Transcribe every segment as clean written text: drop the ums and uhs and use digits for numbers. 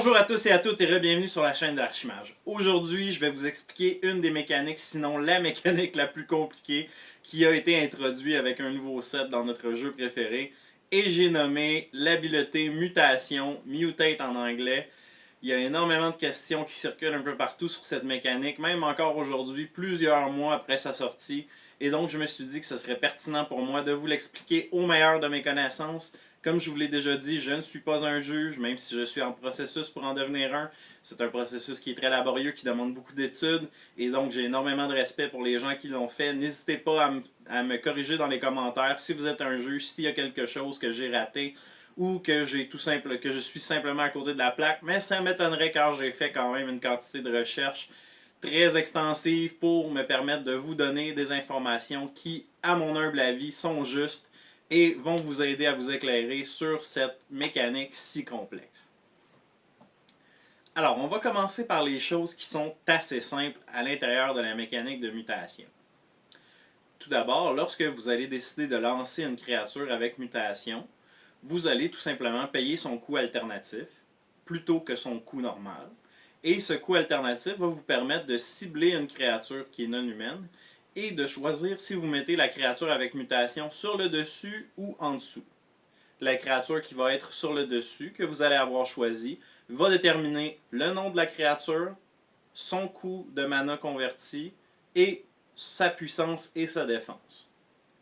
Bonjour à tous et à toutes et bienvenue sur la chaîne d'Archimage. Aujourd'hui, je vais vous expliquer une des mécaniques, sinon la mécanique la plus compliquée qui a été introduite avec un nouveau set dans notre jeu préféré. Et j'ai nommé l'habileté mutation, mutate en anglais. Il y a énormément de questions qui circulent un peu partout sur cette mécanique, même encore aujourd'hui, plusieurs mois après sa sortie. Et donc, je me suis dit que ce serait pertinent pour moi de vous l'expliquer au meilleur de mes connaissances. Comme je vous l'ai déjà dit, je ne suis pas un juge, même si je suis en processus pour en devenir un. C'est un processus qui est très laborieux, qui demande beaucoup d'études. Et donc, j'ai énormément de respect pour les gens qui l'ont fait. N'hésitez pas à me corriger dans les commentaires si vous êtes un juge, s'il y a quelque chose que j'ai raté ou que je suis simplement à côté de la plaque, mais ça m'étonnerait car j'ai fait quand même une quantité de recherches très extensive pour me permettre de vous donner des informations qui, à mon humble avis, sont justes et vont vous aider à vous éclairer sur cette mécanique si complexe. Alors, on va commencer par les choses qui sont assez simples à l'intérieur de la mécanique de mutation. Tout d'abord, lorsque vous allez décider de lancer une créature avec mutation, vous allez tout simplement payer son coût alternatif plutôt que son coût normal. Et ce coût alternatif va vous permettre de cibler une créature qui est non humaine et de choisir si vous mettez la créature avec mutation sur le dessus ou en dessous. La créature qui va être sur le dessus, que vous allez avoir choisi, va déterminer le nom de la créature, son coût de mana converti et sa puissance et sa défense.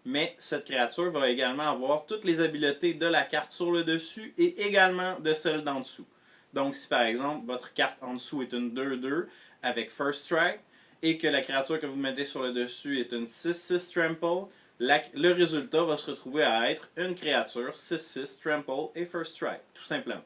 Mais cette créature va également avoir toutes les habiletés de la carte sur le dessus et également de celle d'en dessous. Donc si par exemple votre carte en dessous est une 2-2 avec First Strike et que la créature que vous mettez sur le dessus est une 6-6 Trample, le résultat va se retrouver à être une créature 6-6 Trample et First Strike, tout simplement.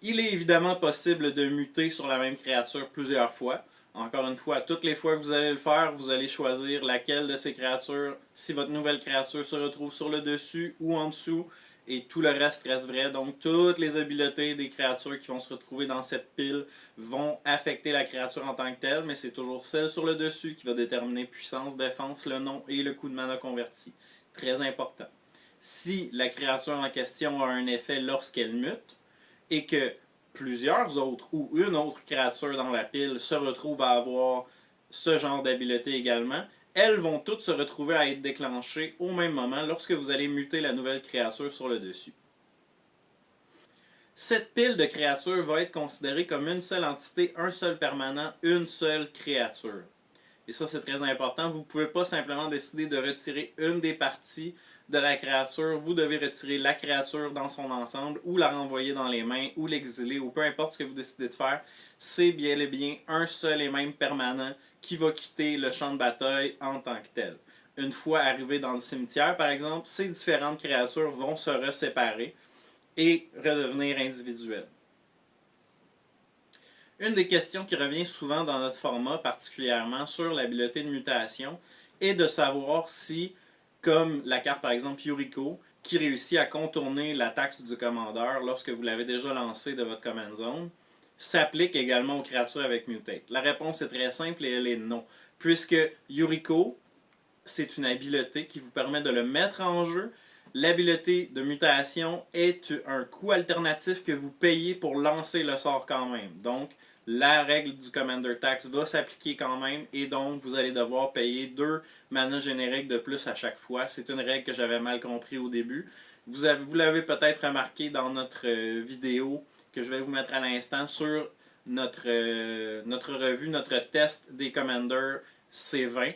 Il est évidemment possible de muter sur la même créature plusieurs fois. Encore une fois, toutes les fois que vous allez le faire, vous allez choisir laquelle de ces créatures, si votre nouvelle créature se retrouve sur le dessus ou en dessous, et tout le reste reste vrai. Donc, toutes les habiletés des créatures qui vont se retrouver dans cette pile vont affecter la créature en tant que telle, mais c'est toujours celle sur le dessus qui va déterminer puissance, défense, le nom et le coût de mana converti. Très important. Si la créature en question a un effet lorsqu'elle mute, et que plusieurs autres ou une autre créature dans la pile se retrouve à avoir ce genre d'habileté également, elles vont toutes se retrouver à être déclenchées au même moment lorsque vous allez muter la nouvelle créature sur le dessus. Cette pile de créatures va être considérée comme une seule entité, un seul permanent, une seule créature. Et ça, c'est très important. Vous ne pouvez pas simplement décider de retirer une des parties de la créature. Vous devez retirer la créature dans son ensemble ou la renvoyer dans les mains ou l'exiler ou peu importe ce que vous décidez de faire. C'est bien et bien un seul et même permanent qui va quitter le champ de bataille en tant que tel. Une fois arrivé dans le cimetière, par exemple, ces différentes créatures vont se reséparer et redevenir individuelles. Une des questions qui revient souvent dans notre format, particulièrement sur l'habileté de mutation, est de savoir si, comme la carte par exemple Yuriko, qui réussit à contourner la taxe du commandeur lorsque vous l'avez déjà lancé de votre command zone, s'applique également aux créatures avec Mutate. La réponse est très simple et elle est non, puisque Yuriko, c'est une habileté qui vous permet de le mettre en jeu. L'habileté de mutation est un coût alternatif que vous payez pour lancer le sort quand même. Donc, la règle du Commander Tax va s'appliquer quand même et donc vous allez devoir payer 2 mana génériques de plus à chaque fois. C'est une règle que j'avais mal compris au début. Vous l'avez peut-être remarqué dans notre vidéo que je vais vous mettre à l'instant sur notre revue, notre test des Commander C20.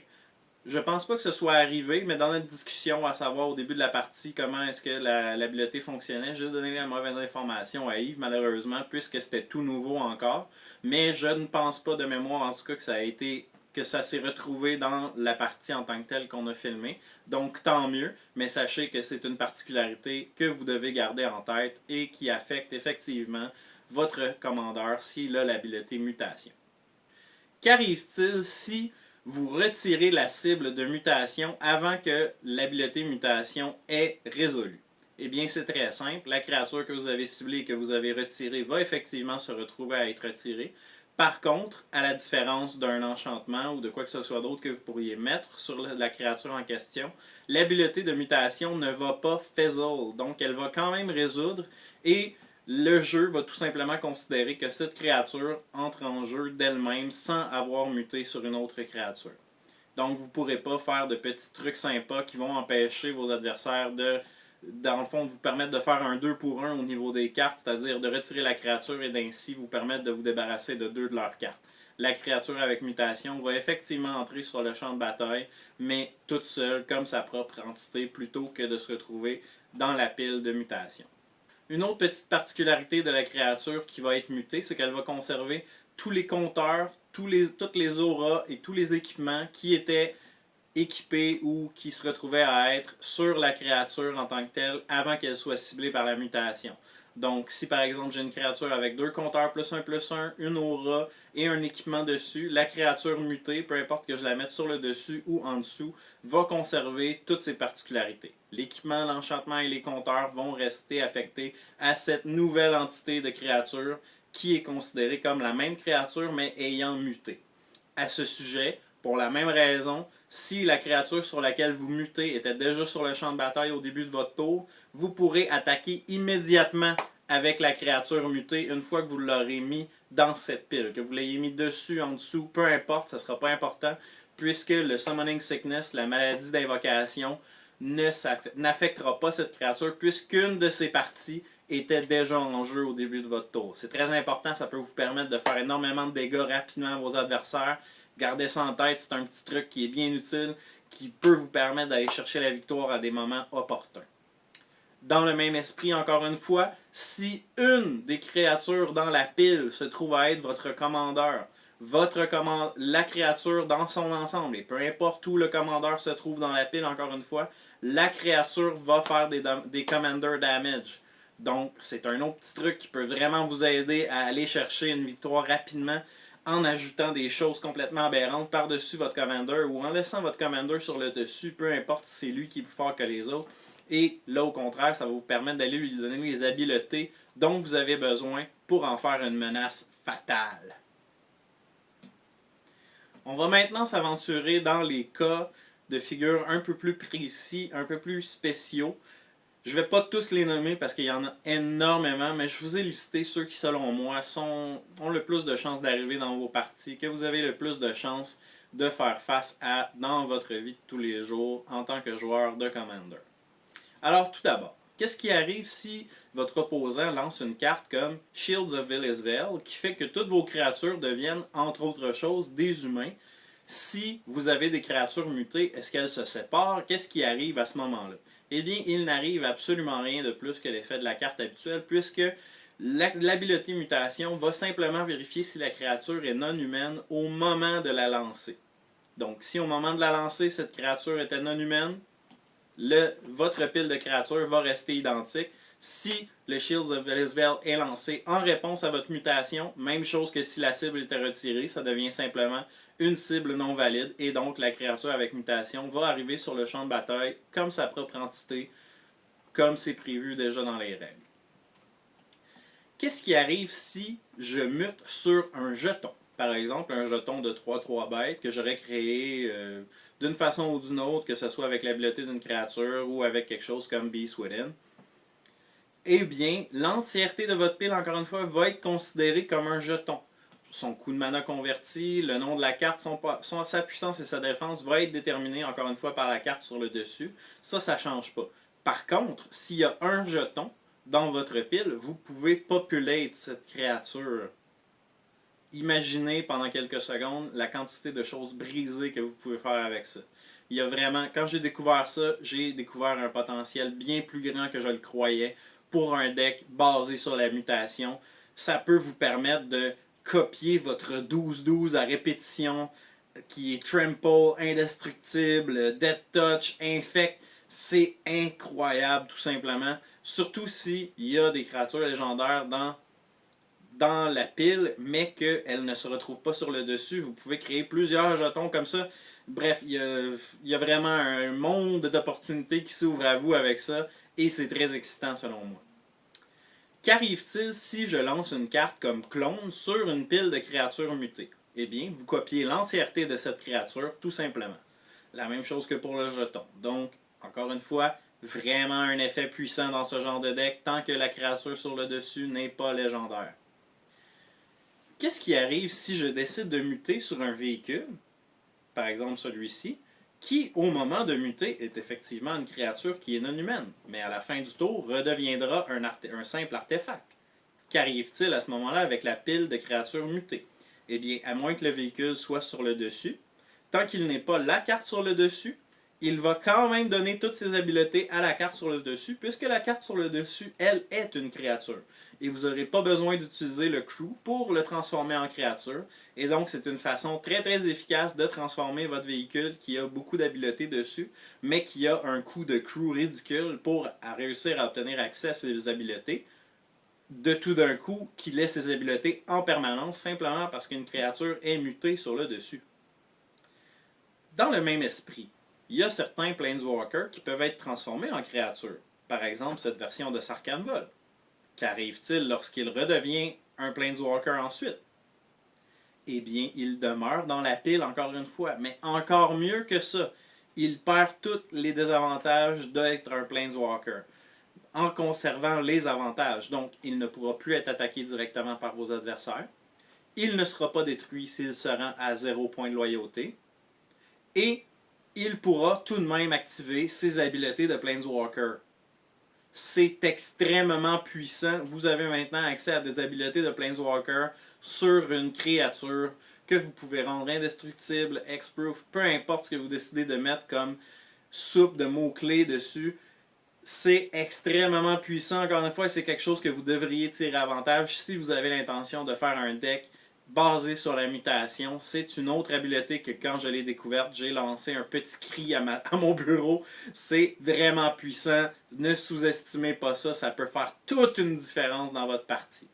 Je pense pas que ce soit arrivé, mais dans notre discussion, à savoir au début de la partie comment est-ce que l'habileté fonctionnait, j'ai donné la mauvaise information à Yves, malheureusement, puisque c'était tout nouveau encore. Mais je ne pense pas de mémoire, en tout cas, que ça s'est retrouvé dans la partie en tant que telle qu'on a filmée. Donc tant mieux, mais sachez que c'est une particularité que vous devez garder en tête et qui affecte effectivement votre commandeur s'il a l'habileté mutation. Qu'arrive-t-il si vous retirez la cible de mutation avant que l'habileté mutation est résolue? Eh bien, c'est très simple. La créature que vous avez ciblée et que vous avez retirée va effectivement se retrouver à être retirée. Par contre, à la différence d'un enchantement ou de quoi que ce soit d'autre que vous pourriez mettre sur la créature en question, l'habileté de mutation ne va pas fizzle. Donc, elle va quand même résoudre et le jeu va tout simplement considérer que cette créature entre en jeu d'elle-même sans avoir muté sur une autre créature. Donc, vous ne pourrez pas faire de petits trucs sympas qui vont empêcher vos adversaires de, dans le fond, vous permettre de faire un 2 pour 1 au niveau des cartes, c'est-à-dire de retirer la créature et d'ainsi vous permettre de vous débarrasser de 2 de leurs cartes. La créature avec mutation va effectivement entrer sur le champ de bataille, mais toute seule, comme sa propre entité, plutôt que de se retrouver dans la pile de mutation. Une autre petite particularité de la créature qui va être mutée, c'est qu'elle va conserver tous les compteurs, toutes les auras et tous les équipements qui étaient équipés ou qui se retrouvaient à être sur la créature en tant que telle avant qu'elle soit ciblée par la mutation. Donc, si par exemple j'ai une créature avec 2 compteurs plus 1, une aura et un équipement dessus, la créature mutée, peu importe que je la mette sur le dessus ou en dessous, va conserver toutes ses particularités. L'équipement, l'enchantement et les compteurs vont rester affectés à cette nouvelle entité de créature qui est considérée comme la même créature mais ayant muté. À ce sujet, pour la même raison, si la créature sur laquelle vous mutez était déjà sur le champ de bataille au début de votre tour, vous pourrez attaquer immédiatement avec la créature mutée une fois que vous l'aurez mis dans cette pile. Que vous l'ayez mis dessus, en dessous, peu importe, ça ne sera pas important, puisque le Summoning Sickness, la maladie d'invocation, n'affectera pas cette créature, puisqu'une de ses parties était déjà en jeu au début de votre tour. C'est très important, ça peut vous permettre de faire énormément de dégâts rapidement à vos adversaires. Gardez ça en tête, c'est un petit truc qui est bien utile, qui peut vous permettre d'aller chercher la victoire à des moments opportuns. Dans le même esprit, encore une fois, si une des créatures dans la pile se trouve à être votre commandeur, la créature dans son ensemble, et peu importe où le commandeur se trouve dans la pile, encore une fois, la créature va faire des commander damage. Donc, c'est un autre petit truc qui peut vraiment vous aider à aller chercher une victoire rapidement en ajoutant des choses complètement aberrantes par-dessus votre commander ou en laissant votre commander sur le dessus, peu importe si c'est lui qui est plus fort que les autres. Et là, au contraire, ça va vous permettre d'aller lui donner les habiletés dont vous avez besoin pour en faire une menace fatale. On va maintenant s'aventurer dans les cas de figures un peu plus précis, un peu plus spéciaux. Je ne vais pas tous les nommer parce qu'il y en a énormément, mais je vous ai listé ceux qui, selon moi, ont le plus de chances d'arriver dans vos parties, que vous avez le plus de chances de faire face à dans votre vie de tous les jours en tant que joueur de Commander. Alors, tout d'abord, qu'est-ce qui arrive si votre opposant lance une carte comme Shields of Velisvel, qui fait que toutes vos créatures deviennent, entre autres choses, des humains? Si vous avez des créatures mutées, est-ce qu'elles se séparent? Qu'est-ce qui arrive à ce moment-là? Eh bien, il n'arrive absolument rien de plus que l'effet de la carte habituelle, puisque l'habileté mutation va simplement vérifier si la créature est non humaine au moment de la lancer. Donc, si au moment de la lancer, cette créature était non humaine, votre pile de créatures va rester identique. Si le Shields of Velisvel est lancé en réponse à votre mutation, même chose que si la cible était retirée, ça devient simplement une cible non valide et donc la créature avec mutation va arriver sur le champ de bataille comme sa propre entité, comme c'est prévu déjà dans les règles. Qu'est-ce qui arrive si je mute sur un jeton? Par exemple, un jeton de 3-3 bêtes que j'aurais créé d'une façon ou d'une autre, que ce soit avec l'habileté d'une créature ou avec quelque chose comme Beast Within. Eh bien, l'entièreté de votre pile, encore une fois, va être considérée comme un jeton. Son coût de mana converti, le nom de la carte, sa puissance et sa défense va être déterminé, encore une fois, par la carte sur le dessus. Ça ne change pas. Par contre, s'il y a un jeton dans votre pile, vous pouvez populate cette créature. Imaginez pendant quelques secondes la quantité de choses brisées que vous pouvez faire avec ça. Il y a vraiment, quand j'ai découvert ça, j'ai découvert un potentiel bien plus grand que je le croyais pour un deck basé sur la mutation. Ça peut vous permettre de copier votre 12-12 à répétition qui est Trample, Indestructible, Death Touch, Infect. C'est incroyable tout simplement. Surtout s'il y a des créatures légendaires dans la pile, mais qu'elles ne se retrouvent pas sur le dessus. Vous pouvez créer plusieurs jetons comme ça. Bref, il y a vraiment un monde d'opportunités qui s'ouvre à vous avec ça, et c'est très excitant selon moi. Qu'arrive-t-il si je lance une carte comme clone sur une pile de créatures mutées? Eh bien, vous copiez l'entièreté de cette créature, tout simplement. La même chose que pour le jeton. Donc, encore une fois, vraiment un effet puissant dans ce genre de deck tant que la créature sur le dessus n'est pas légendaire. Qu'est-ce qui arrive si je décide de muter sur un véhicule, par exemple celui-ci, qui, au moment de muter, est effectivement une créature qui est non humaine, mais à la fin du tour redeviendra un simple artefact? Qu'arrive-t-il à ce moment-là avec la pile de créatures mutées? Eh bien, à moins que le véhicule soit sur le dessus, tant qu'il n'est pas la carte sur le dessus, il va quand même donner toutes ses habiletés à la carte sur le dessus, puisque la carte sur le dessus, elle, est une créature. Et vous n'aurez pas besoin d'utiliser le crew pour le transformer en créature. Et donc, c'est une façon très très efficace de transformer votre véhicule qui a beaucoup d'habiletés dessus, mais qui a un coût de crew ridicule pour réussir à obtenir accès à ses habiletés, de tout d'un coup, qui laisse ses habiletés en permanence, simplement parce qu'une créature est mutée sur le dessus. Dans le même esprit, il y a certains Planeswalkers qui peuvent être transformés en créatures. Par exemple, cette version de Sarkhan-Vol. Qu'arrive-t-il lorsqu'il redevient un Planeswalker ensuite? Eh bien, il demeure dans la pile encore une fois, mais encore mieux que ça. Il perd tous les désavantages d'être un Planeswalker, en conservant les avantages. Donc, il ne pourra plus être attaqué directement par vos adversaires. Il ne sera pas détruit s'il se rend à 0 point de loyauté. Et il pourra tout de même activer ses habiletés de Planeswalker. C'est extrêmement puissant. Vous avez maintenant accès à des habiletés de Planeswalker sur une créature que vous pouvez rendre indestructible, Hexproof, peu importe ce que vous décidez de mettre comme soupe de mots-clés dessus. C'est extrêmement puissant. Encore une fois, c'est quelque chose que vous devriez tirer avantage si vous avez l'intention de faire un deck basé sur la mutation. C'est une autre habileté que quand je l'ai découverte, j'ai lancé un petit cri à mon bureau. C'est vraiment puissant. Ne sous-estimez pas ça. Ça peut faire toute une différence dans votre partie.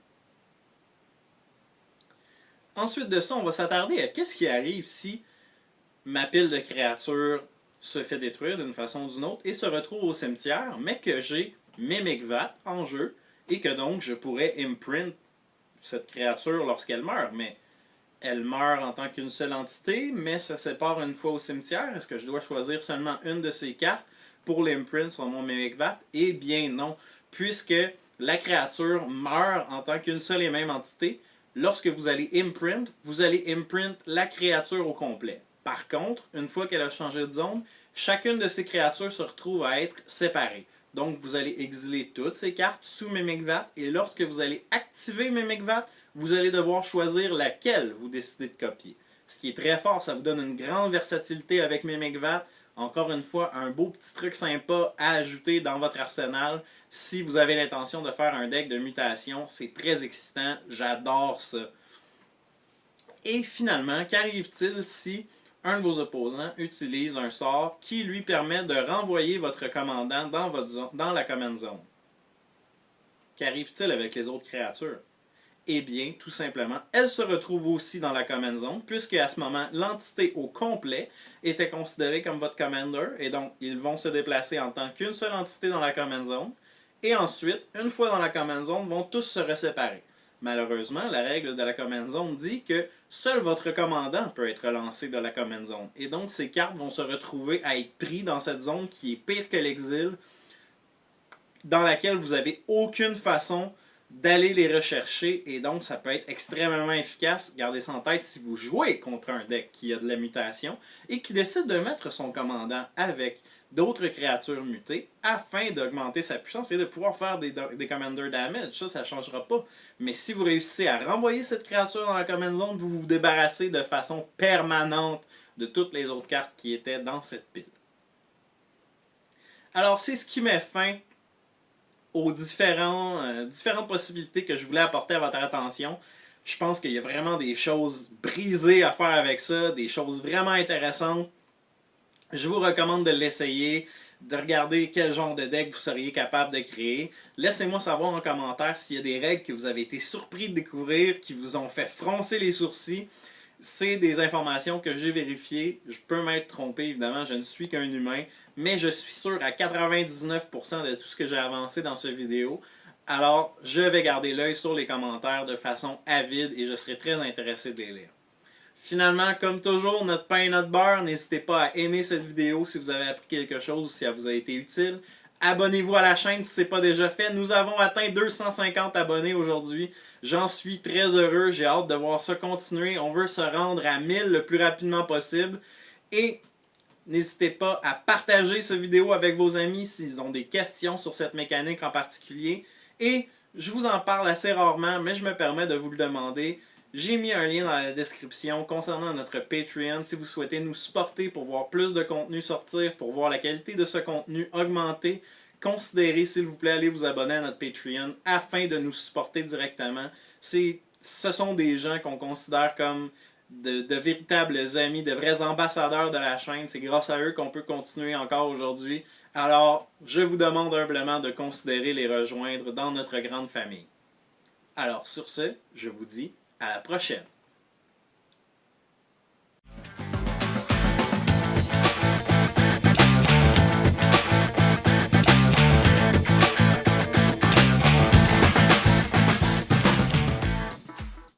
Ensuite de ça, on va s'attarder à qu'est-ce qui arrive si ma pile de créatures se fait détruire d'une façon ou d'une autre et se retrouve au cimetière, mais que j'ai Mimic Vat en jeu et que donc je pourrais imprint cette créature lorsqu'elle meurt. Mais elle meurt en tant qu'une seule entité, mais se sépare une fois au cimetière. Est-ce que je dois choisir seulement une de ces cartes pour l'imprint sur mon Mimic Vat? Eh bien non, puisque la créature meurt en tant qu'une seule et même entité. Lorsque vous allez imprint la créature au complet. Par contre, une fois qu'elle a changé de zone, chacune de ces créatures se retrouve à être séparée. Donc, vous allez exiler toutes ces cartes sous Mimic Vat, et lorsque vous allez activer Mimic Vat, vous allez devoir choisir laquelle vous décidez de copier. Ce qui est très fort, ça vous donne une grande versatilité avec Mimic Vat. Encore une fois, un beau petit truc sympa à ajouter dans votre arsenal si vous avez l'intention de faire un deck de mutation. C'est très excitant, j'adore ça. Et finalement, qu'arrive-t-il si un de vos opposants utilise un sort qui lui permet de renvoyer votre commandant dans la command zone? Qu'arrive-t-il avec les autres créatures? Eh bien, tout simplement, elle se retrouve aussi dans la command zone, puisque à ce moment, l'entité au complet était considérée comme votre commander, et donc ils vont se déplacer en tant qu'une seule entité dans la command zone, et ensuite, une fois dans la command zone, vont tous se reséparer. Malheureusement, la règle de la command zone dit que seul votre commandant peut être lancé de la command zone, et donc ces cartes vont se retrouver à être pris dans cette zone qui est pire que l'exil, dans laquelle vous n'avez aucune façon d'aller les rechercher, et donc ça peut être extrêmement efficace. Gardez ça en tête si vous jouez contre un deck qui a de la mutation et qui décide de mettre son commandant avec d'autres créatures mutées afin d'augmenter sa puissance et de pouvoir faire des commander damage. Ça ne changera pas. Mais si vous réussissez à renvoyer cette créature dans la command zone, vous vous débarrassez de façon permanente de toutes les autres cartes qui étaient dans cette pile. Alors c'est ce qui met fin aux différentes possibilités que je voulais apporter à votre attention. Je pense qu'il y a vraiment des choses brisées à faire avec ça, des choses vraiment intéressantes. Je vous recommande de l'essayer, de regarder quel genre de deck vous seriez capable de créer. Laissez-moi savoir en commentaire s'il y a des règles que vous avez été surpris de découvrir, qui vous ont fait froncer les sourcils. C'est des informations que j'ai vérifiées. Je peux m'être trompé, évidemment, je ne suis qu'un humain, mais je suis sûr à 99% de tout ce que j'ai avancé dans cette vidéo. Alors, je vais garder l'œil sur les commentaires de façon avide et je serai très intéressé de les lire. Finalement, comme toujours, notre pain et notre beurre, n'hésitez pas à aimer cette vidéo si vous avez appris quelque chose ou si elle vous a été utile, Abonnez-vous à la chaîne si ce n'est pas déjà fait. Nous avons atteint 250 abonnés aujourd'hui. J'en suis très heureux. J'ai hâte de voir ça continuer. On veut se rendre à 1000 le plus rapidement possible. Et n'hésitez pas à partager cette vidéo avec vos amis s'ils ont des questions sur cette mécanique en particulier. Et je vous en parle assez rarement, mais je me permets de vous le demander. J'ai mis un lien dans la description concernant notre Patreon si vous souhaitez nous supporter pour voir plus de contenu sortir, pour voir la qualité de ce contenu augmenter. Considérez, s'il vous plaît, aller vous abonner à notre Patreon afin de nous supporter directement. Ce sont des gens qu'on considère comme de véritables amis, de vrais ambassadeurs de la chaîne. C'est grâce à eux qu'on peut continuer encore aujourd'hui. Alors, je vous demande humblement de considérer les rejoindre dans notre grande famille. Alors, sur ce, je vous dis à la prochaine.